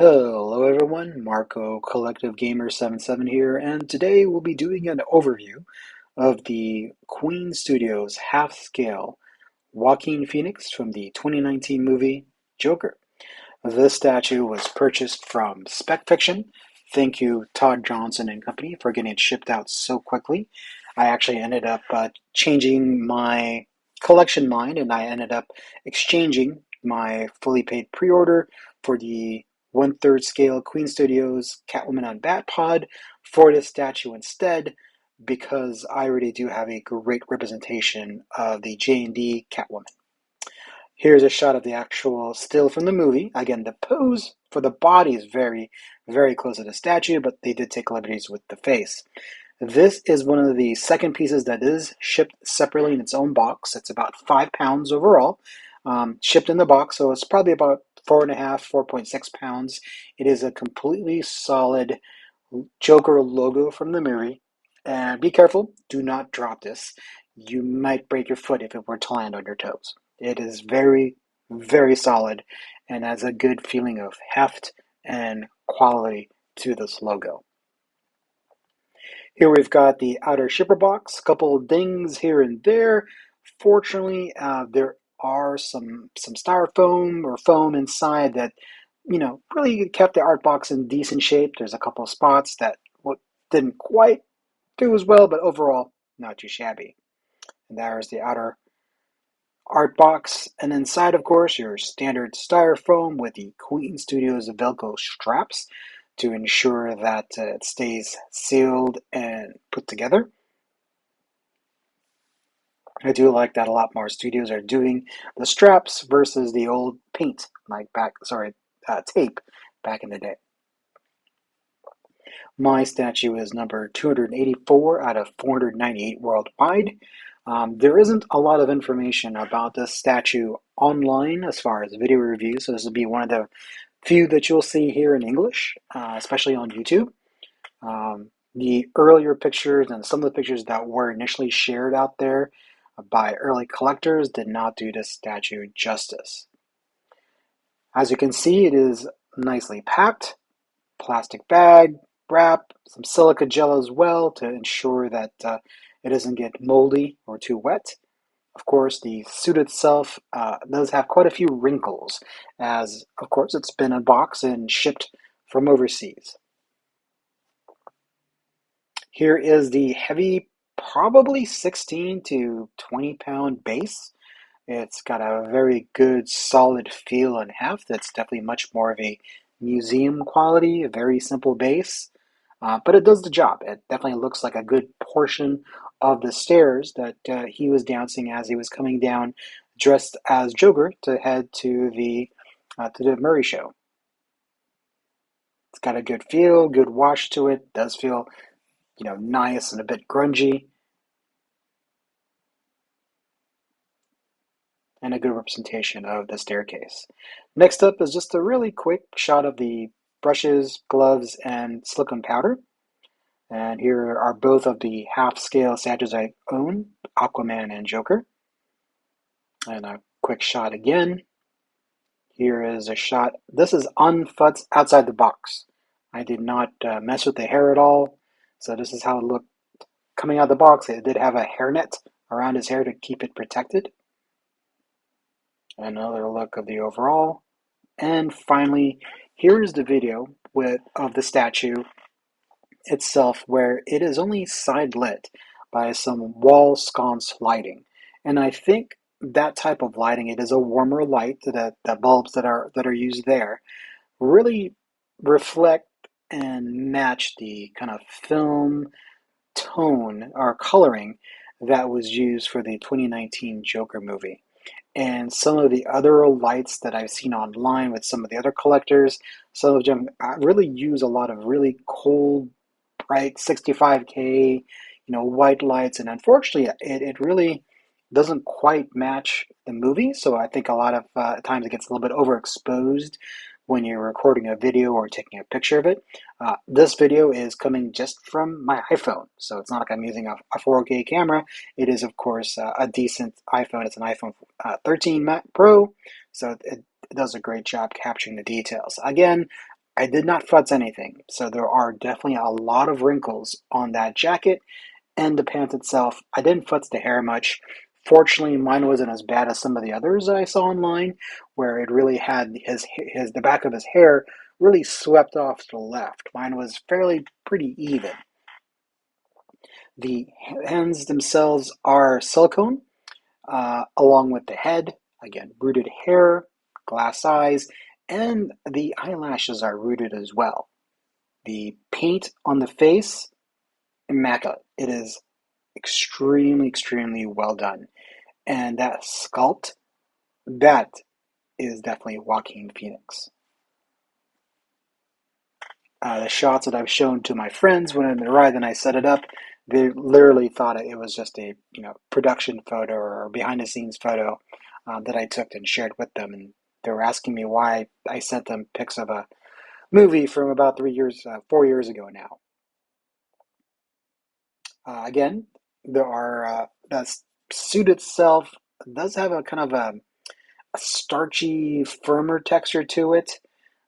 Hello everyone, Marco Collective Gamer 77 here, and today we'll be doing an overview of the Queen Studios half-scale Joaquin Phoenix from the 2019 movie Joker. This statue was purchased from SpecFiction. Thank you, Todd Johnson and company, for getting it shipped out so quickly. I actually ended up changing my collection line, and I ended up exchanging my fully paid pre-order for the one-third scale Queen Studios Catwoman on Batpod for this statue instead, because I already do have a great representation of the J&D Catwoman. Here's a shot of the actual still from the movie. Again, the pose for the body is very, very close to the statue, but they did take liberties with the face. This is one of the second pieces that is shipped separately in its own box. It's about 5 pounds overall, shipped in the box, so it's probably about 4.5, 4.6 pounds. It is a completely solid Joker logo from the movie. And be careful, do not drop this. You might break your foot if it were to land on your toes. It is very, very solid and has a good feeling of heft and quality to this logo. Here we've got the outer shipper box, a couple of dings here and there. Fortunately, there are some styrofoam or foam inside that, really kept the art box in decent shape. There's a couple of spots that didn't quite do as well, but overall, not too shabby. And there's the outer art box, and inside, of course, your standard styrofoam with the Queen Studios Velcro straps to ensure that it stays sealed and put together. I do like that a lot more studios are doing the straps versus the old paint, tape back in the day. My statue is number 284 out of 498 worldwide. There isn't a lot of information about this statue online as far as video reviews, so this will be one of the few that you'll see here in English, especially on YouTube. The earlier pictures and some of the pictures that were initially shared out there by early collectors did not do this statue justice. As you can see, it is nicely packed, plastic bag, wrap, some silica gel as well to ensure that it doesn't get moldy or too wet. Of course, the suit itself does have quite a few wrinkles, as, of course, it's been unboxed and shipped from overseas. Here is the heavy, probably 16 to 20 pound base. It's got a very good solid feel and heft. That's definitely much more of a museum quality, a very simple base. But it does the job. It definitely looks like a good portion of the stairs that he was dancing as he was coming down dressed as Joker to head to the Murray show. It's got a good feel, good wash to it. Does feel, nice and a bit grungy. And a good representation of the staircase. Next up is just a really quick shot of the brushes, gloves, and silicone powder. And here are both of the half-scale statues I own, Aquaman and Joker. And a quick shot again. Here is a shot. This is unfutzed outside the box. I did not mess with the hair at all. So this is how it looked coming out of the box. It did have a hairnet around his hair to keep it protected. Another look of the overall. And finally, here's the video of the statue itself, where it is only side lit by some wall sconce lighting. And I think that type of lighting, it is a warmer light. The bulbs that are used there really reflect and match the kind of film tone or coloring that was used for the 2019 Joker movie. And some of the other lights that I've seen online with some of the other collectors, some of them really use a lot of really cold, bright 65K, white lights. And unfortunately, it really doesn't quite match the movie. So I think a lot of times it gets a little bit overexposed when you're recording a video or taking a picture of it. This video is coming just from my iPhone, so it's not like I'm using a 4K camera. It is, of course, a decent iPhone. It's an iPhone 13 Mac Pro, so it does a great job capturing the details. Again, I did not futz anything, so there are definitely a lot of wrinkles on that jacket and the pants itself. I didn't futz the hair much. Fortunately, mine wasn't as bad as some of the others that I saw online, where it really had his the back of his hair really swept off to the left. Mine was fairly pretty even. The hands themselves are silicone, along with the head. Again, rooted hair, glass eyes, and the eyelashes are rooted as well. The paint on the face, immaculate. It is extremely, extremely well done. And that sculpt, that is definitely Joaquin Phoenix. The shots that I've shown to my friends when I'm in the ride and I set it up, they literally thought it was just a production photo or behind the scenes photo that I took and shared with them, and they were asking me why I sent them pics of a movie from about 4 years ago now. Again, there are the suit itself does have a kind of a starchy, firmer texture to it.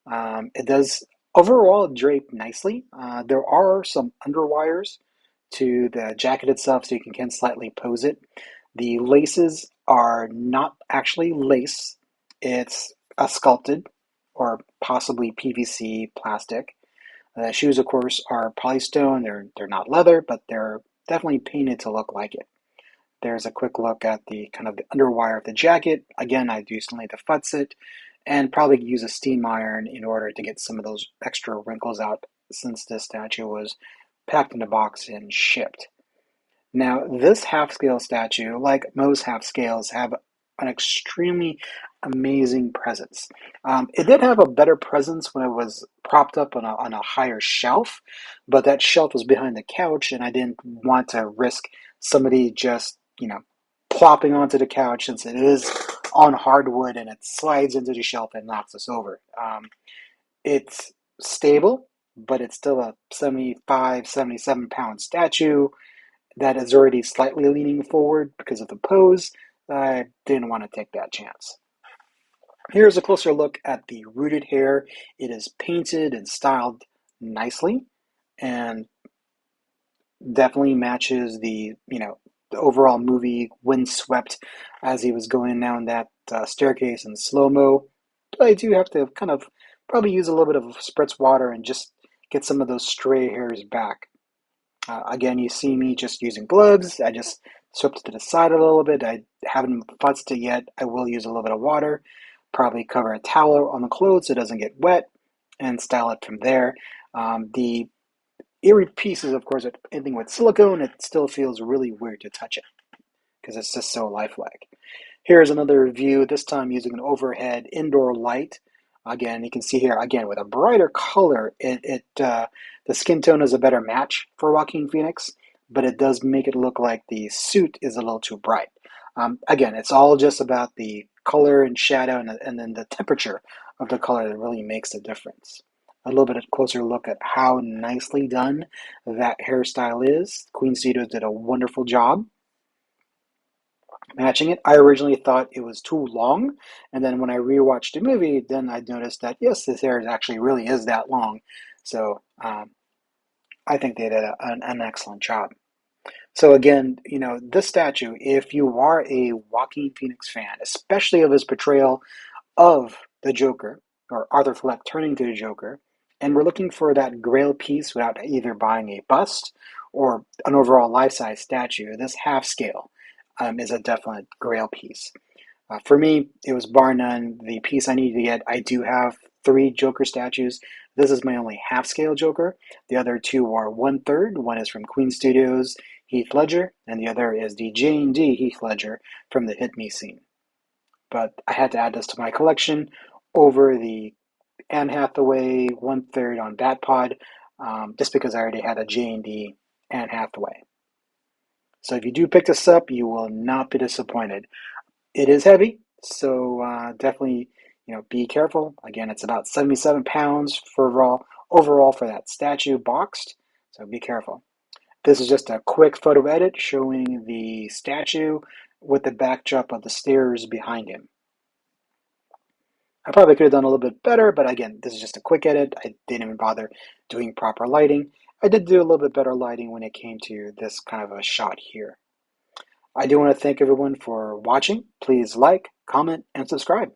It does overall drape nicely. There are some underwires to the jacket itself, so you can slightly pose it. The laces are not actually lace; it's a sculpted or possibly PVC plastic. The shoes, of course, are polystone. They're not leather, but they're definitely painted to look like it. There's a quick look at the kind of the underwire of the jacket. Again, I do still need to futz it and probably use a steam iron in order to get some of those extra wrinkles out since this statue was packed in a box and shipped. Now, this half scale statue, like most half scales, have an extremely amazing presence. It did have a better presence when it was propped up on a higher shelf, but that shelf was behind the couch, and I didn't want to risk somebody just, plopping onto the couch since it is on hardwood and it slides into the shelf and knocks us over. It's stable, but it's still a 75, 77 pound statue that is already slightly leaning forward because of the pose. I didn't want to take that chance. Here's a closer look at the rooted hair. It is painted and styled nicely and definitely matches the overall movie windswept as he was going down that staircase in slow-mo. But I do have to kind of probably use a little bit of spritz water and just get some of those stray hairs back. Again, you see me just using gloves. I just swept it to the side a little bit. I haven't futzed it yet. I will use a little bit of water, probably cover a towel on the clothes so it doesn't get wet, and style it from there. The eerie pieces, of course, anything with silicone, it still feels really weird to touch it because it's just so lifelike. Here's another view, this time using an overhead indoor light. Again, you can see here, again, with a brighter color, the skin tone is a better match for Joaquin Phoenix, but it does make it look like the suit is a little too bright. Again, it's all just about the color and shadow and then the temperature of the color that really makes the difference. A little bit of closer look at how nicely done that hairstyle is. Queen Studios did a wonderful job matching it. I originally thought it was too long, and then when I rewatched the movie, then I noticed that yes, this hair actually really is that long. So I think they did an excellent job. So again, this statue, if you are a Joaquin Phoenix fan, especially of his portrayal of the Joker, or Arthur Fleck turning to the Joker, and we're looking for that grail piece without either buying a bust or an overall life-size statue, this half scale is a definite grail piece. For me, it was bar none the piece I needed to get. I do have three Joker statues. This is my only half scale Joker. The other two are one third. One is from Queen Studios Heath Ledger, and the other is the J&D Heath Ledger from the Hit Me scene. But I had to add this to my collection over the Anne Hathaway one third on Batpod, just because I already had a J&D Anne Hathaway. So if you do pick this up, you will not be disappointed. It is heavy, so definitely be careful. Again, it's about 77 pounds for overall for that statue boxed, so be careful. This is just a quick photo edit showing the statue with the backdrop of the stairs behind him. I probably could have done a little bit better, but again, this is just a quick edit. I didn't even bother doing proper lighting. I did do a little bit better lighting when it came to this kind of a shot here. I do want to thank everyone for watching. Please like, comment, and subscribe.